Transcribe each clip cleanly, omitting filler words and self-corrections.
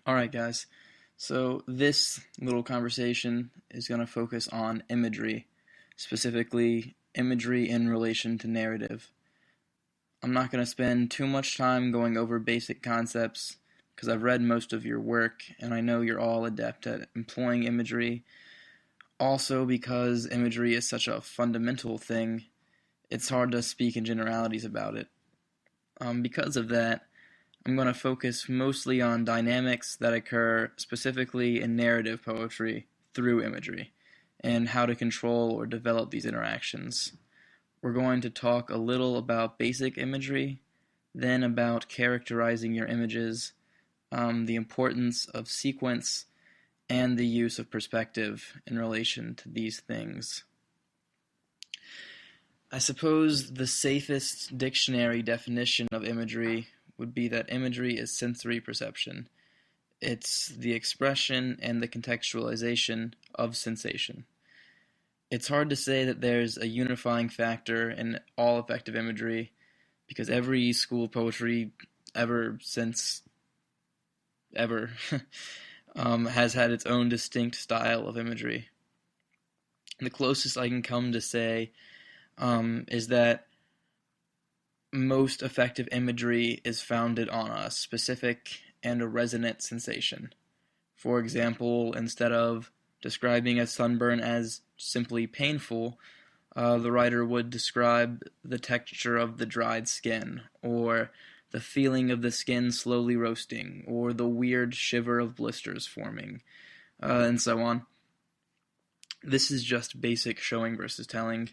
Alright, guys. So, this little conversation is going to focus on imagery, specifically imagery in relation to narrative. I'm not going to spend too much time going over basic concepts because I've read most of your work and I know you're all adept at employing imagery. Also, because imagery is such a fundamental thing, it's hard to speak in generalities about it. Because of that, I'm going to focus mostly on dynamics that occur specifically in narrative poetry through imagery, and how to control or develop these interactions. We're going to talk a little about basic imagery, then about characterizing your images, the importance of sequence, and the use of perspective in relation to these things. I suppose the safest dictionary definition of imagery would be that imagery is sensory perception. It's the expression and the contextualization of sensation. It's hard to say that there's a unifying factor in all effective imagery because every school of poetry ever since ever has had its own distinct style of imagery. The closest I can come to say is that most effective imagery is founded on a specific and a resonant sensation. For example, instead of describing a sunburn as simply painful, the writer would describe the texture of the dried skin, or the feeling of the skin slowly roasting, or the weird shiver of blisters forming, and so on. This is just basic showing versus telling,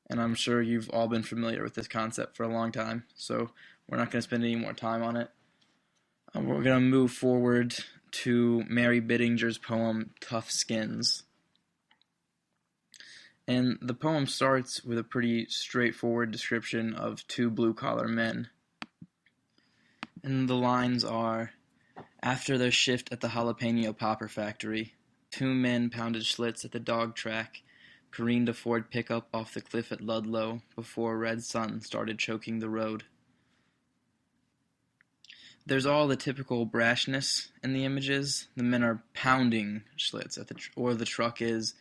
and I'm sure you've all been familiar with this concept for a long time, so we're not going to spend any more time on it. We're going to move forward to Mary Biddinger's poem, Toughskins. And the poem starts with a pretty straightforward description of two blue-collar men. And the lines are, after their shift at the jalapeno popper factory, two men pounded schlitz at the dog track, careened a Ford pickup off the cliff at Ludlow before a red sun started choking the road. There's all the typical brashness in the images. The men are pounding schlitz or the truck is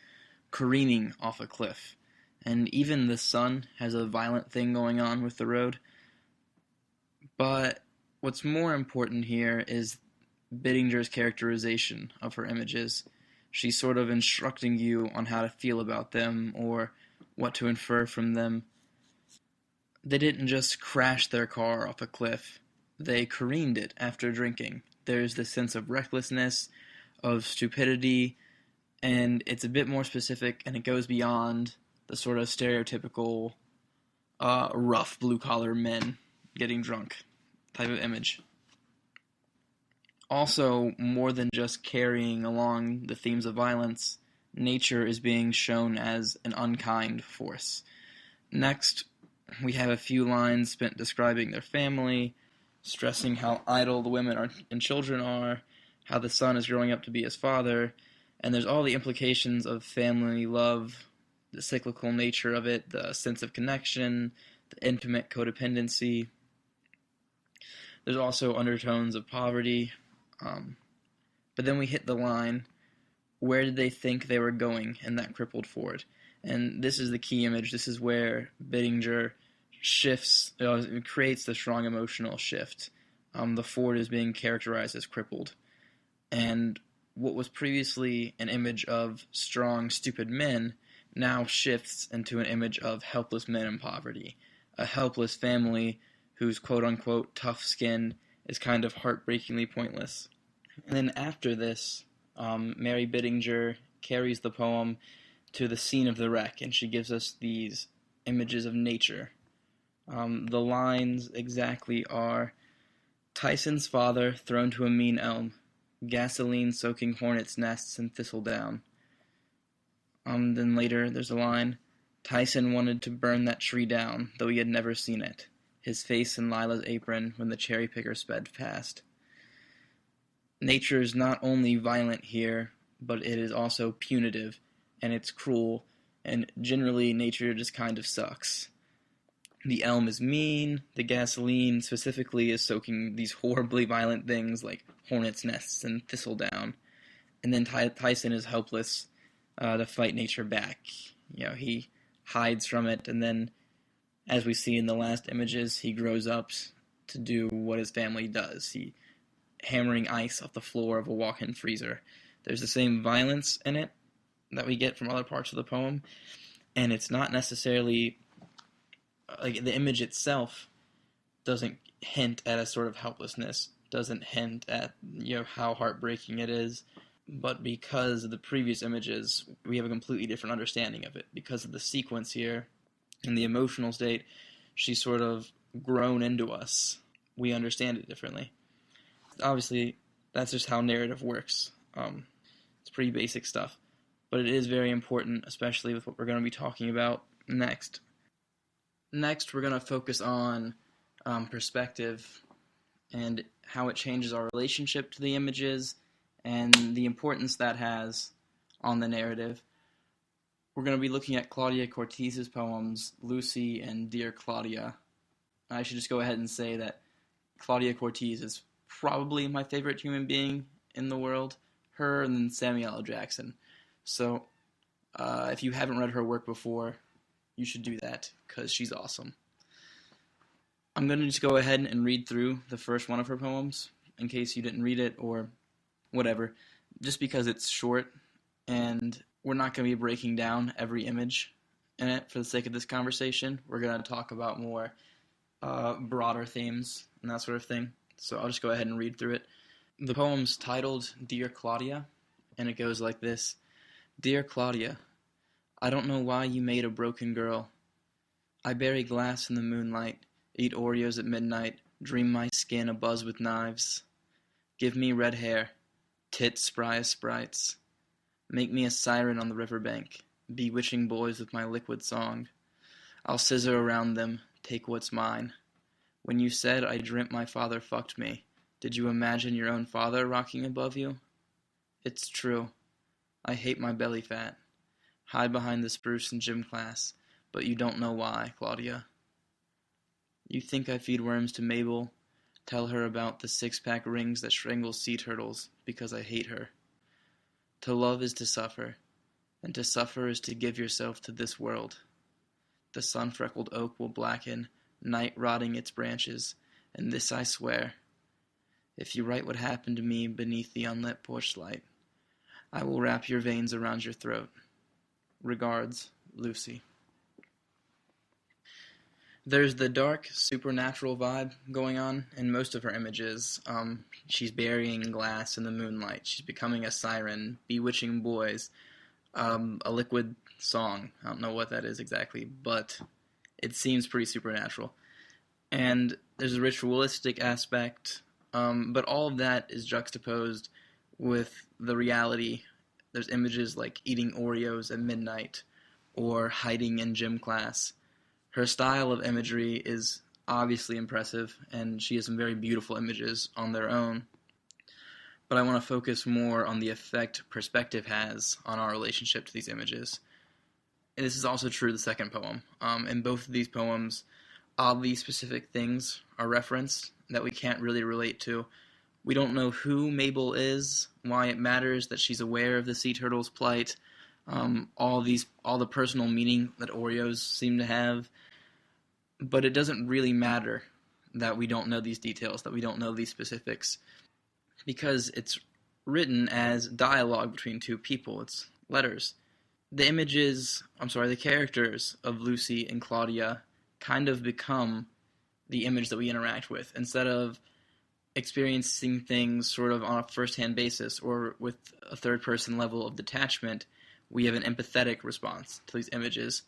careening off a cliff. And even the sun has a violent thing going on with the road. But what's more important here is Biddinger's characterization of her images. She's sort of instructing you on how to feel about them or what to infer from them. They didn't just crash their car off a cliff. They careened it after drinking. There's this sense of recklessness, of stupidity, and it's a bit more specific, and it goes beyond the sort of stereotypical rough blue-collar men getting drunk type of image. Also, more than just carrying along the themes of violence, nature is being shown as an unkind force. Next, we have a few lines spent describing their family, stressing how idle the women and children are, how the son is growing up to be his father, and there's all the implications of family love, the cyclical nature of it, the sense of connection, the intimate codependency. There's also undertones of poverty. But then we hit the line, where did they think they were going in that crippled Ford? And this is the key image. This is where Biddinger shifts, creates the strong emotional shift. The Ford is being characterized as crippled. And what was previously an image of strong, stupid men now shifts into an image of helpless men in poverty. A helpless family whose quote-unquote tough skin is kind of heartbreakingly pointless. And then after this, Mary Biddinger carries the poem to the scene of the wreck, and she gives us these images of nature. The lines exactly are, Tyson's father thrown to a mean elm, gasoline soaking hornets' nests and thistledown. Then later there's a line, Tyson wanted to burn that tree down, though he had never seen it. His face in Lila's apron when the cherry picker sped past. Nature is not only violent here, but it is also punitive, and it's cruel, and generally nature just kind of sucks. The elm is mean, the gasoline specifically is soaking these horribly violent things like hornets' nests and thistledown, and then Tyson is helpless to fight nature back. He hides from it, and then, as we see in the last images, he grows up to do what his family does. He hammering ice off the floor of a walk-in freezer. There's the same violence in it that we get from other parts of the poem, and it's not necessarily like the image itself doesn't hint at a sort of helplessness, doesn't hint at how heartbreaking it is, but because of the previous images, we have a completely different understanding of it. Because of the sequence here and the emotional state, she's sort of grown into us. We understand it differently. Obviously, that's just how narrative works. It's pretty basic stuff, but it is very important, especially with what we're going to be talking about next. Next, we're going to focus on perspective and how it changes our relationship to the images and the importance that has on the narrative. We're going to be looking at Claudia Cortese's poems, Lucy and Dear Claudia. I should just go ahead and say that Claudia Cortese is probably my favorite human being in the world, her and then Samuel L. Jackson. So if you haven't read her work before, you should do that, because she's awesome. I'm going to just go ahead and read through the first one of her poems, in case you didn't read it or whatever, just because it's short, and we're not going to be breaking down every image in it for the sake of this conversation. We're going to talk about more broader themes and that sort of thing, so I'll just go ahead and read through it. The poem's titled Dear Claudia, and it goes like this. Dear Claudia, I don't know why you made a broken girl. I bury glass in the moonlight, eat Oreos at midnight, dream my skin abuzz with knives. Give me red hair, tits spry as sprites. Make me a siren on the riverbank, bewitching boys with my liquid song. I'll scissor around them, take what's mine. When you said I dreamt my father fucked me, did you imagine your own father rocking above you? It's true. I hate my belly fat. Hide behind the spruce in gym class, but you don't know why, Claudia. You think I feed worms to Mabel, tell her about the six-pack rings that strangle sea turtles because I hate her. To love is to suffer, and to suffer is to give yourself to this world. The sun-freckled oak will blacken, night rotting its branches, and this I swear. If you write what happened to me beneath the unlit porch light, I will wrap your veins around your throat. Regards, Lucy. There's the dark, supernatural vibe going on in most of her images. She's burying glass in the moonlight. She's becoming a siren, bewitching boys. A liquid song. I don't know what that is exactly, but it seems pretty supernatural. And there's a ritualistic aspect, but all of that is juxtaposed with the reality. There's images like eating Oreos at midnight or hiding in gym class. Her style of imagery is obviously impressive, and she has some very beautiful images on their own. But I want to focus more on the effect perspective has on our relationship to these images. And this is also true of the second poem. In both of these poems, oddly specific things are referenced that we can't really relate to. We don't know who Mabel is, why it matters that she's aware of the sea turtle's plight, all the personal meaning that Oreos seem to have. But it doesn't really matter that we don't know these details, that we don't know these specifics, because it's written as dialogue between two people. It's letters. The characters of Lucy and Claudia kind of become the image that we interact with, instead of experiencing things sort of on a first-hand basis or with a third-person level of detachment. We have an empathetic response to these images.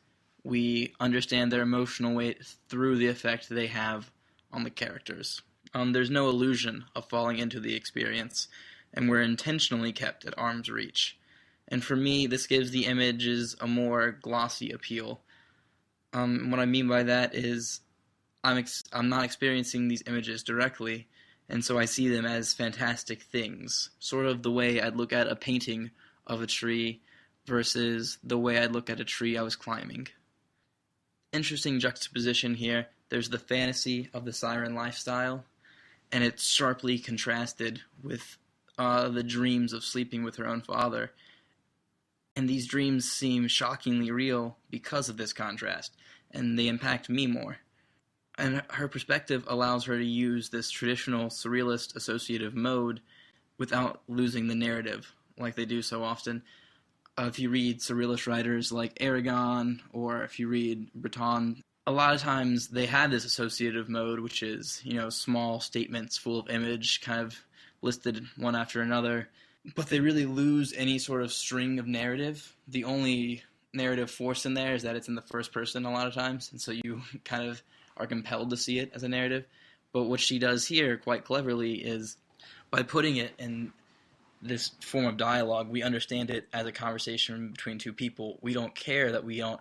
We understand their emotional weight through the effect they have on the characters. There's no illusion of falling into the experience, and we're intentionally kept at arm's reach. And for me, this gives the images a more glossy appeal. What I mean by that is I'm not experiencing these images directly, and so I see them as fantastic things, sort of the way I'd look at a painting of a tree versus the way I'd look at a tree I was climbing. Interesting juxtaposition here. There's the fantasy of the siren lifestyle, and it's sharply contrasted with the dreams of sleeping with her own father. And these dreams seem shockingly real because of this contrast, and they impact me more. And her perspective allows her to use this traditional surrealist associative mode without losing the narrative, like they do so often. If you read surrealist writers like Aragon, or if you read Breton, a lot of times they have this associative mode, which is, small statements full of image, kind of listed one after another, but they really lose any sort of string of narrative. The only narrative force in there is that it's in the first person a lot of times, and so you kind of are compelled to see it as a narrative. But what she does here, quite cleverly, is by putting it in this form of dialogue, we understand it as a conversation between two people. We don't care that we don't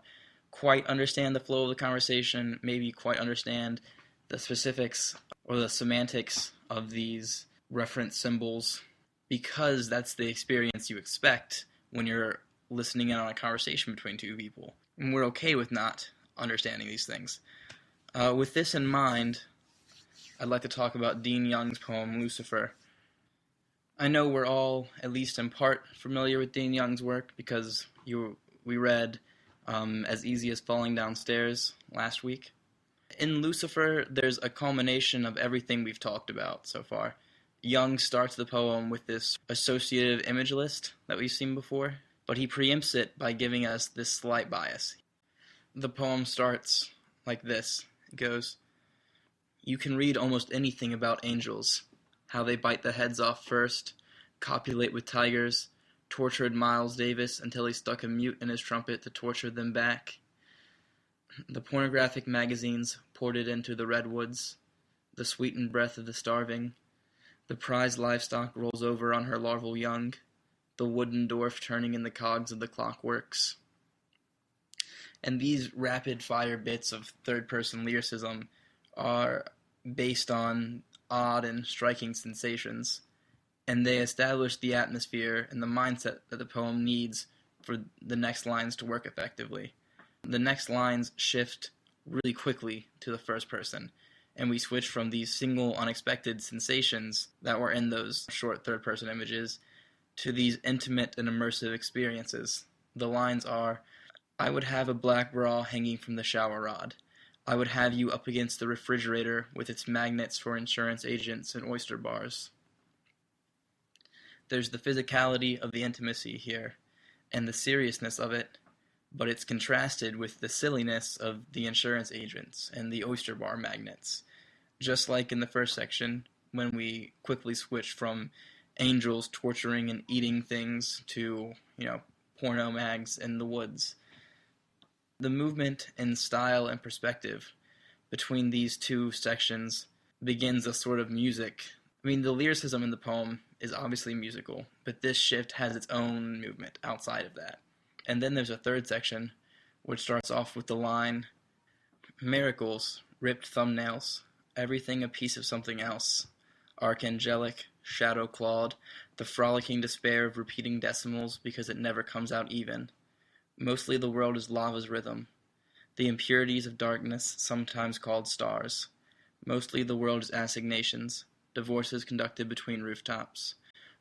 quite understand the flow of the conversation, maybe quite understand the specifics or the semantics of these reference symbols, because that's the experience you expect when you're listening in on a conversation between two people. And we're okay with not understanding these things. With this in mind, I'd like to talk about Dean Young's poem, Lucifer. I know we're all, at least in part, familiar with Dean Young's work because we read As Easy as Falling Downstairs last week. In Lucifer, there's a culmination of everything we've talked about so far. Young starts the poem with this associative image list that we've seen before, but he preempts it by giving us this slight bias. The poem starts like this. It goes, "You can read almost anything about angels, how they bite the heads off first, copulate with tigers, tortured Miles Davis until he stuck a mute in his trumpet to torture them back. The pornographic magazines ported into the redwoods, the sweetened breath of the starving. The prized livestock rolls over on her larval young, the wooden dwarf turning in the cogs of the clockworks." And these rapid-fire bits of third-person lyricism are based on odd and striking sensations, and they establish the atmosphere and the mindset that the poem needs for the next lines to work effectively. The next lines shift really quickly to the first person, and we switch from these single unexpected sensations that were in those short third-person images to these intimate and immersive experiences. The lines are, "I would have a black bra hanging from the shower rod. I would have you up against the refrigerator with its magnets for insurance agents and oyster bars." There's the physicality of the intimacy here, and the seriousness of it, but it's contrasted with the silliness of the insurance agents and the oyster bar magnets. Just like in the first section, when we quickly switch from angels torturing and eating things to, porno mags in the woods. The movement in style and perspective between these two sections begins a sort of music. I mean, the lyricism in the poem is obviously musical, but this shift has its own movement outside of that. And then there's a third section, which starts off with the line, "Miracles, ripped thumbnails, everything a piece of something else, archangelic, shadow-clawed, the frolicking despair of repeating decimals because it never comes out even. Mostly the world is lava's rhythm, the impurities of darkness, sometimes called stars. Mostly the world is assignations, divorces conducted between rooftops.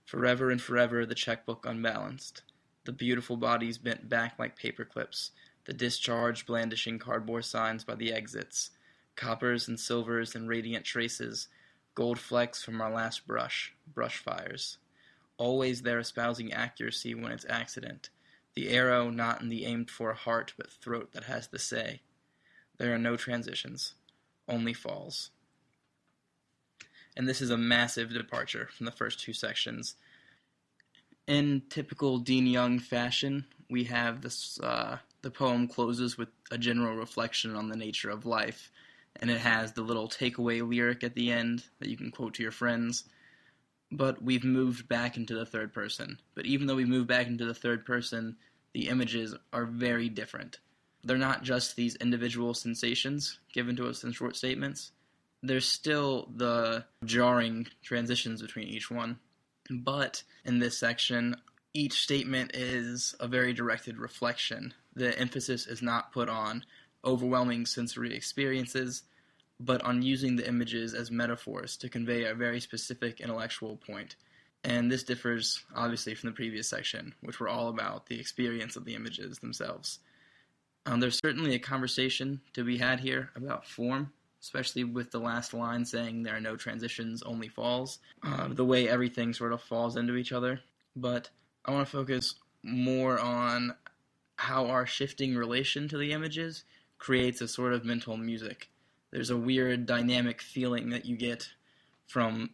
Forever and forever the checkbook unbalanced, the beautiful bodies bent back like paper clips, the discharge blandishing cardboard signs by the exits, coppers and silvers and radiant traces, gold flecks from our last brush fires. Always there espousing accuracy when it's accident, the arrow not in the aimed-for heart but throat that has the say. There are no transitions, only falls." And this is a massive departure from the first two sections. In typical Dean Young fashion, we have this, the poem closes with a general reflection on the nature of life, and it has the little takeaway lyric at the end that you can quote to your friends. But we've moved back into the third person. But even though we move back into the third person, the images are very different. They're not just these individual sensations given to us in short statements. There's still the jarring transitions between each one. But in this section, each statement is a very directed reflection. The emphasis is not put on overwhelming sensory experiences, but on using the images as metaphors to convey a very specific intellectual point. And this differs, obviously, from the previous section, which were all about the experience of the images themselves. There's certainly a conversation to be had here about form, especially with the last line saying there are no transitions, only falls, the way everything sort of falls into each other. But I want to focus more on how our shifting relation to the images creates a sort of mental music. There's a weird dynamic feeling that you get from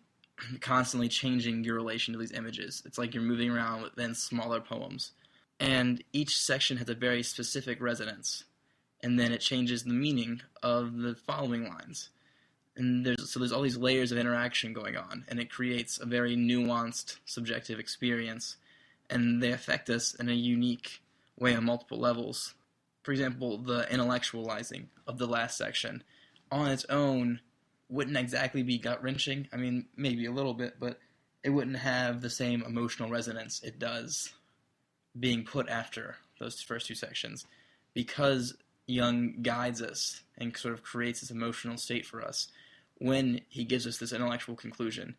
constantly changing your relation to these images. It's like you're moving around within smaller poems. And each section has a very specific resonance, and then it changes the meaning of the following lines. And there's all these layers of interaction going on, and it creates a very nuanced, subjective experience, and they affect us in a unique way on multiple levels. For example, the intellectualizing of the last section, on its own, wouldn't exactly be gut-wrenching. I mean, maybe a little bit, but it wouldn't have the same emotional resonance it does being put after those first two sections, because Jung guides us and sort of creates this emotional state for us. When he gives us this intellectual conclusion,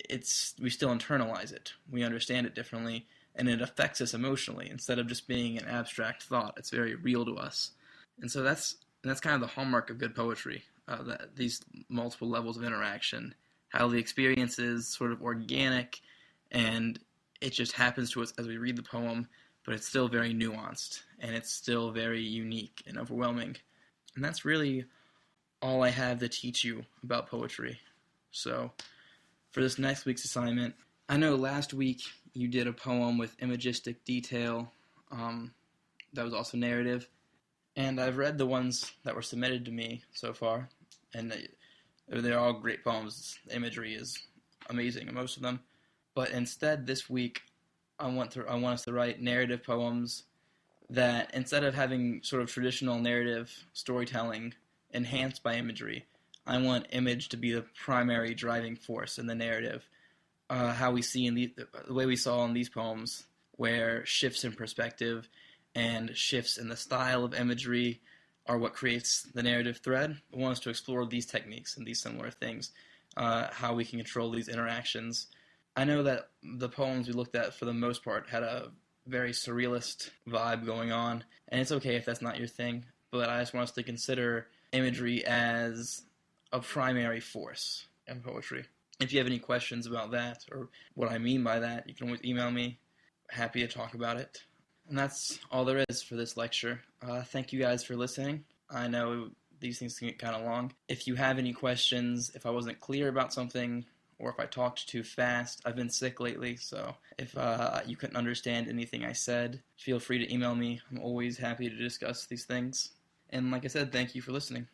we still internalize it. We understand it differently, and it affects us emotionally. Instead of just being an abstract thought, it's very real to us. And so that's kind of the hallmark of good poetry, these multiple levels of interaction, how the experience is sort of organic, and it just happens to us as we read the poem, but it's still very nuanced, and it's still very unique and overwhelming. And that's really all I have to teach you about poetry. So, for this next week's assignment, I know last week you did a poem with imagistic detail that was also narrative, and I've read the ones that were submitted to me so far, and they're all great poems. The imagery is amazing in most of them. But instead, this week, I want us to write narrative poems that, instead of having sort of traditional narrative storytelling enhanced by imagery, I want image to be the primary driving force in the narrative. How we see the way we saw in these poems, where shifts in perspective and shifts in the style of imagery are what creates the narrative thread. I want us to explore these techniques and these similar things, how we can control these interactions. I know that the poems we looked at, for the most part, had a very surrealist vibe going on, and it's okay if that's not your thing, but I just want us to consider imagery as a primary force in poetry. If you have any questions about that, or what I mean by that, you can always email me. Happy to talk about it. And that's all there is for this lecture. Thank you guys for listening. I know these things can get kind of long. If you have any questions, if I wasn't clear about something, or if I talked too fast, I've been sick lately, so if you couldn't understand anything I said, feel free to email me. I'm always happy to discuss these things. And like I said, thank you for listening.